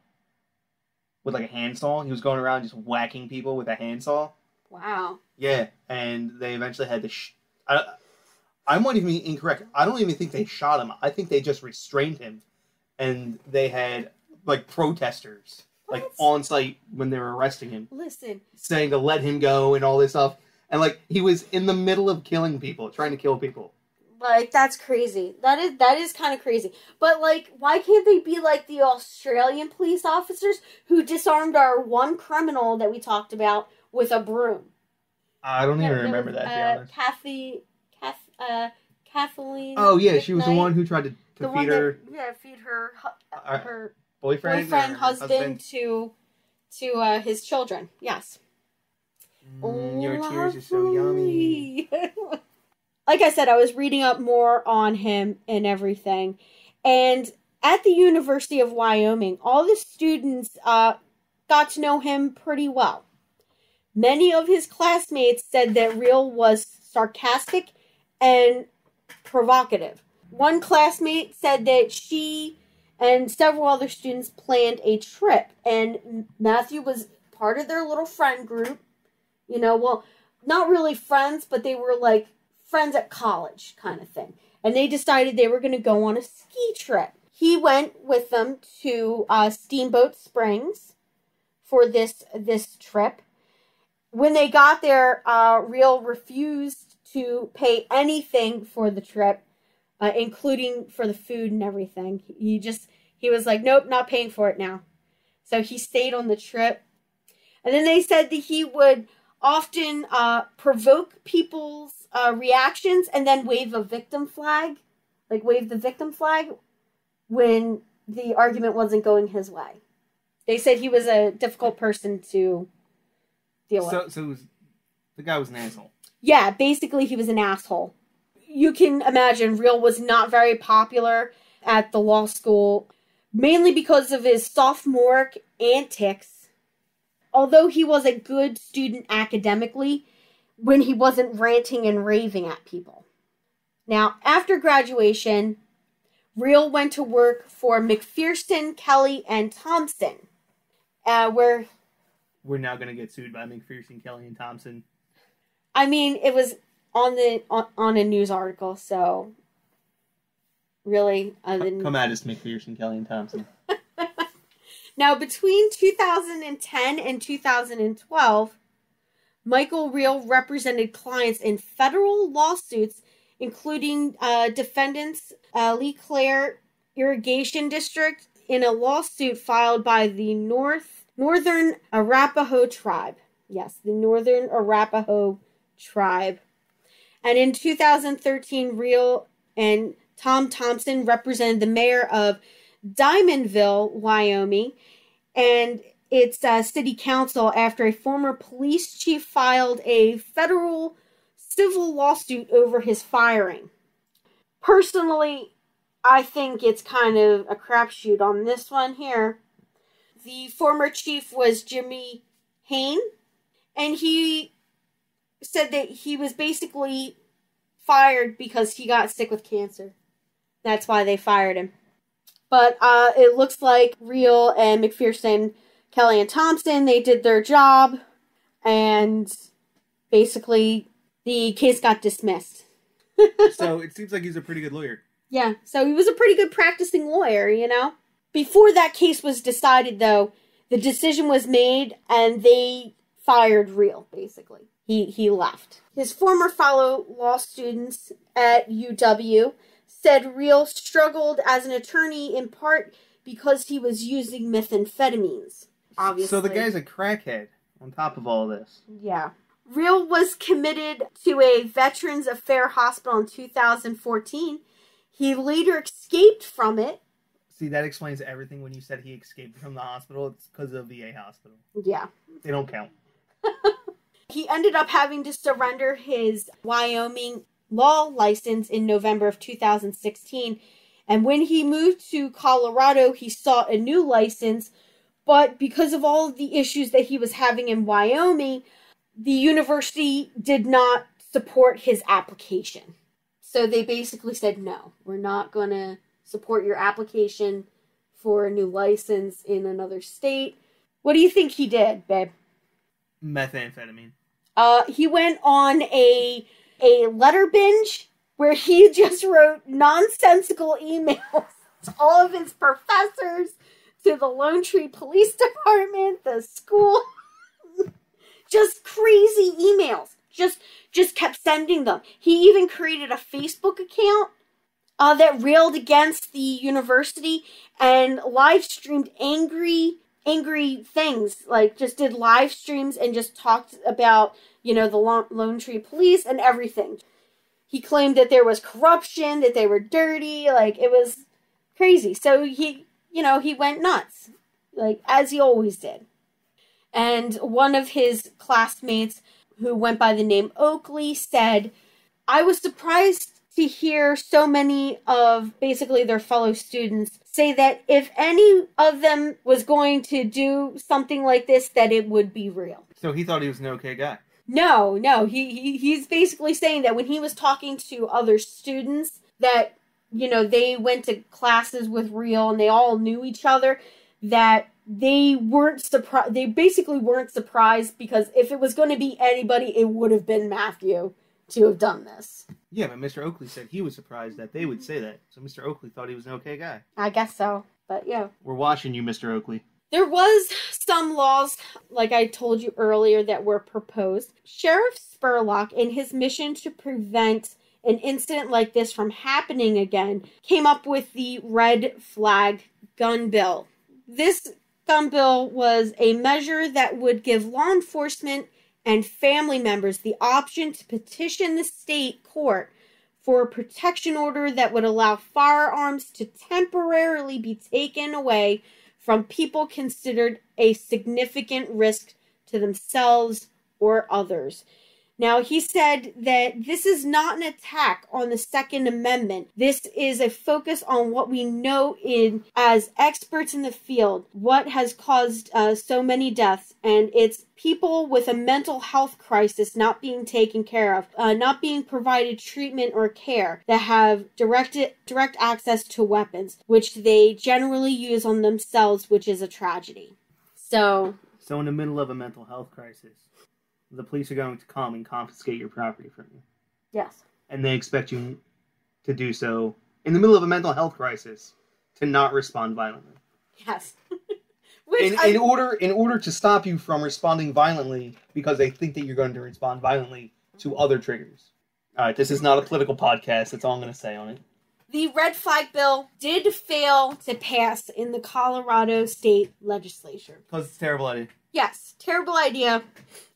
handsaw. He was going around just whacking people with a handsaw. Wow. Yeah, and they eventually had to... I might even be incorrect. I don't even think they shot him. I think they just restrained him. And they had, protesters, on site when they were arresting him. Listen. Saying to let him go and all this stuff. And, he was in the middle of killing people, trying to kill people. That's crazy. That is kind of crazy. But, why can't they be like the Australian police officers who disarmed our one criminal that we talked about with a broom? I don't even remember that, to be honest. Kathleen. Oh, yeah, she was the one who tried to feed her... feed her boyfriend, husband to his children. Yes. Your tears are so yummy. Like I said, I was reading up more on him and everything. And at the University of Wyoming, all the students got to know him pretty well. Many of his classmates said that Riehl was sarcastic and provocative. One classmate said that she and several other students planned a trip, and Matthew was part of their little friend group. Not really friends, but they were friends at college kind of thing. And they decided they were going to go on a ski trip. He went with them to Steamboat Springs for this trip. When they got there, Riehl refused to pay anything for the trip, including for the food and everything. He was like, nope, not paying for it now. So he stayed on the trip. And then they said that he would often provoke people's reactions and then wave the victim flag when the argument wasn't going his way. They said he was a difficult person to deal with. So the guy was an asshole. Yeah, basically he was an asshole. You can imagine Riehl was not very popular at the law school, mainly because of his sophomoric antics. Although he was a good student academically, when he wasn't ranting and raving at people. Now, after graduation, Riehl went to work for McPherson, Kelly, and Thompson, where... We're now going to get sued by McPherson, Kelly, and Thompson. I mean, it was on a news article, so really, I didn't... Come at us, McPherson, Kelly, and Thompson. Now, between 2010 and 2012, Michael Riehl represented clients in federal lawsuits, including defendants Lee Clare Irrigation District in a lawsuit filed by the Northern Arapaho Tribe. Yes, the Northern Arapaho Tribe. And in 2013, Riehl and Tom Thompson represented the mayor of Diamondville, Wyoming, and its city council after a former police chief filed a federal civil lawsuit over his firing. Personally, I think it's kind of a crapshoot on this one here. The former chief was Jimmy Hain, and he said that he was basically fired because he got sick with cancer. That's why they fired him. But it looks like Riehl and McPherson, Kelly, and Thompson, they did their job, and basically the case got dismissed. So it seems like he's a pretty good lawyer. Yeah, so he was a pretty good practicing lawyer, Before that case was decided, though, the decision was made, and they fired Riehl, basically. He left. His former fellow law students at UW said Riehl struggled as an attorney in part because he was using methamphetamines, obviously. So the guy's a crackhead on top of all this. Yeah. Riehl was committed to a Veterans Affairs hospital in 2014. He later escaped from it. See, that explains everything when you said he escaped from the hospital. It's because of VA hospital. Yeah. They don't count. He ended up having to surrender his Wyoming law license in November of 2016. And when he moved to Colorado, he sought a new license. But because of all of the issues that he was having in Wyoming, the university did not support his application. So they basically said, no, we're not going to support your application for a new license in another state. What do you think he did, babe? Methamphetamine. He went on a letter binge where he just wrote nonsensical emails to all of his professors, to the Lone Tree Police Department, the school. Just crazy emails. Just kept sending them. He even created a Facebook account that railed against the university and live streamed angry things. Like, just did live streams and just talked about, the Lone Tree Police and everything. He claimed that there was corruption, that they were dirty. Like, it was crazy. So he went nuts. Like, as he always did. And one of his classmates, who went by the name Oakley, said, I was surprised to hear so many of basically their fellow students say that if any of them was going to do something like this, that it would be Riehl. So he thought he was an okay guy. No. He's basically saying that when he was talking to other students that, they went to classes with Riehl and they all knew each other, that they weren't surprised. They basically weren't surprised because if it was going to be anybody, it would have been Matthew to have done this. Yeah, but Mr. Oakley said he was surprised that they would say that. So Mr. Oakley thought he was an okay guy. I guess so, but yeah. We're watching you, Mr. Oakley. There was some laws, like I told you earlier, that were proposed. Sheriff Spurlock, in his mission to prevent an incident like this from happening again, came up with the Red Flag Gun Bill. This gun bill was a measure that would give law enforcement and family members the option to petition the state court for a protection order that would allow firearms to temporarily be taken away from people considered a significant risk to themselves or others. Now, he said that this is not an attack on the Second Amendment. This is a focus on what we know as experts in the field, what has caused so many deaths, and it's people with a mental health crisis not being taken care of, not being provided treatment or care, that have direct access to weapons, which they generally use on themselves, which is a tragedy. So in the middle of a mental health crisis, the police are going to come and confiscate your property from you. Yes. And they expect you to do so in the middle of a mental health crisis, to not respond violently. Yes. In order to stop you from responding violently, because they think that you're going to respond violently to other triggers. All right, this is not a political podcast. That's all I'm going to say on it. The Red Flag Bill did fail to pass in the Colorado State Legislature. Because it's a terrible idea. Yes, terrible idea.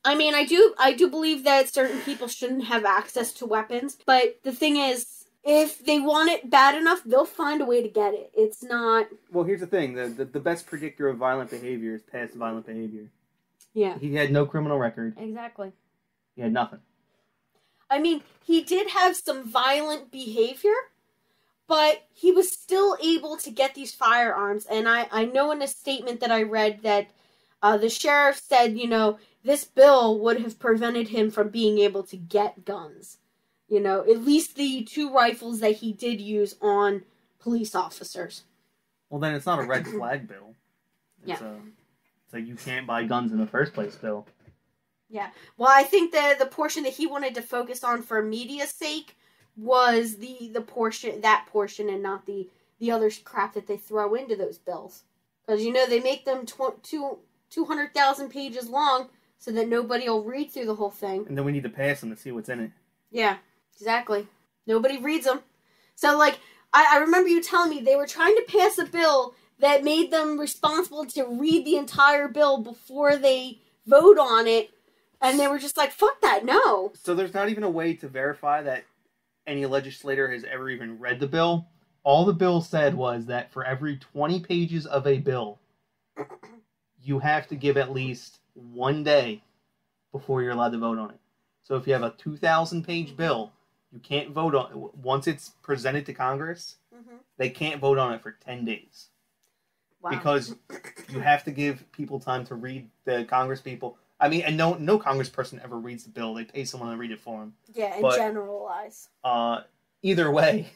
I mean, I do believe that certain people shouldn't have access to weapons, but the thing is, if they want it bad enough, they'll find a way to get it. It's not... Well, here's the thing. The best predictor of violent behavior is past violent behavior. Yeah. He had no criminal record. Exactly. He had nothing. I mean, he did have some violent behavior, but he was still able to get these firearms. And I know in a statement that I read that the sheriff said, this bill would have prevented him from being able to get guns. At least the 2 rifles that he did use on police officers. Well, then it's not a red flag bill. It's a you can't buy guns in the first place bill. Yeah. Well, I think the portion that he wanted to focus on for media's sake was the portion and not the other crap that they throw into those bills. Because, they make them 200,000 pages long so that nobody will read through the whole thing. And then we need to pass them to see what's in it. Yeah, exactly. Nobody reads them. So, I remember you telling me they were trying to pass a bill that made them responsible to read the entire bill before they vote on it. And they were just like, fuck that, no. So there's not even a way to verify that any legislator has ever even read the bill. All the bill said was that for every 20 pages of a bill, you have to give at least 1 day before you're allowed to vote on it. So if you have a 2,000-page bill, you can't vote on it. Once it's presented to Congress, they can't vote on it for 10 days. Wow. Because you have to give people time to read, the Congress people. I mean, and no congressperson ever reads the bill. They pay someone to read it for them. Yeah, and generalize. Either way,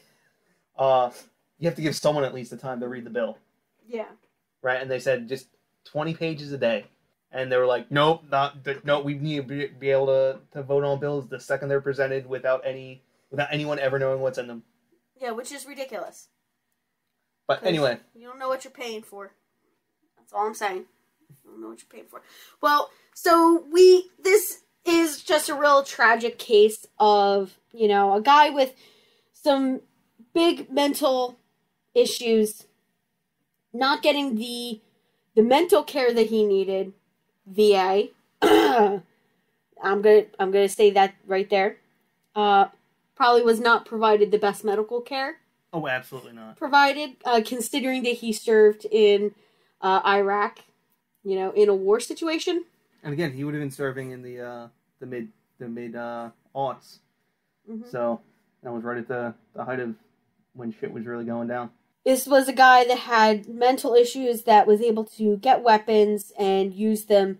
you have to give someone at least the time to read the bill. Yeah. Right, and they said just 20 pages a day. And they were like, nope, we need to be able to vote on bills the second they're presented without anyone ever knowing what's in them. Yeah, which is ridiculous. But anyway. You don't know what you're paying for. That's all I'm saying. You don't know what you're paying for. Well, so this is just a real tragic case of, a guy with some big mental issues not getting the mental care that he needed. VA. I'm gonna say that right there. Probably was not provided the best medical care. Oh, absolutely not. Provided, considering that he served in Iraq, in a war situation. And again, he would have been serving in the mid aughts. Mm-hmm. So that was right at the height of when shit was really going down. This was a guy that had mental issues that was able to get weapons and use them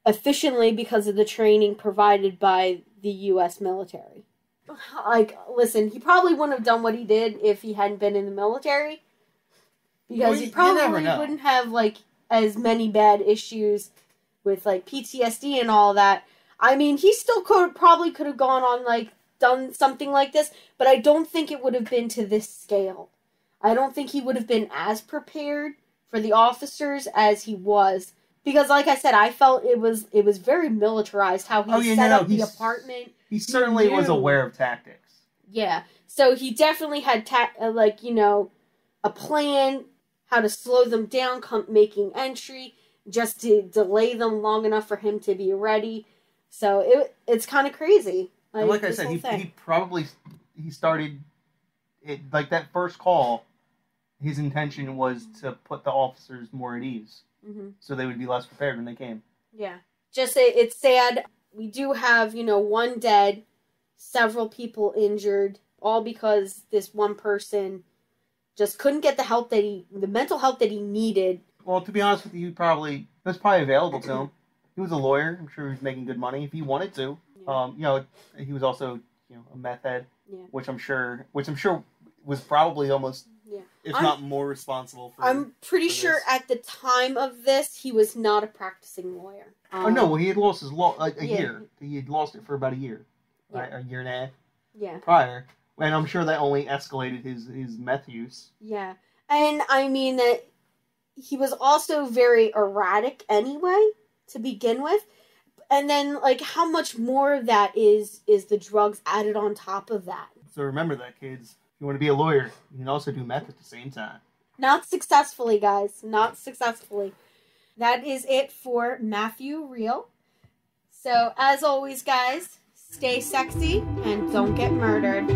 efficiently because of the training provided by the U.S. military. Listen, he probably wouldn't have done what he did if he hadn't been in the military. Because he probably wouldn't have, as many bad issues with, PTSD and all that. I mean, he still probably could have gone on, done something like this, but I don't think it would have been to this scale. I don't think he would have been as prepared for the officers as he was. Because, like I said, I felt it was very militarized how he set up the apartment. He certainly was aware of tactics. Yeah. So he definitely had, a plan, how to slow them down, making entry, just to delay them long enough for him to be ready. So it's kind of crazy. Like I said, he started it, that first call. His intention was to put the officers more at ease, so they would be less prepared when they came. Yeah. Just it's sad. We do have, one dead, several people injured, all because this one person just couldn't get the mental help that he needed. Well, to be honest with you, it was probably available to him. He was a lawyer. I'm sure he was making good money if he wanted to. Yeah. He was also, a meth head, which I'm sure was probably almost, if not more responsible for. I'm pretty sure at the time of this, he was not a practicing lawyer. No, he had lost his year. He had lost it for about a year, a year and a half. Yeah. Prior, and I'm sure that only escalated his meth use. Yeah, and I mean that he was also very erratic anyway to begin with. And then, how much more of that is the drugs added on top of that? So remember that, kids. If you want to be a lawyer, you can also do meth at the same time. Not successfully, guys. Not successfully. That is it for Matthew Riehl. So, as always, guys, stay sexy and don't get murdered.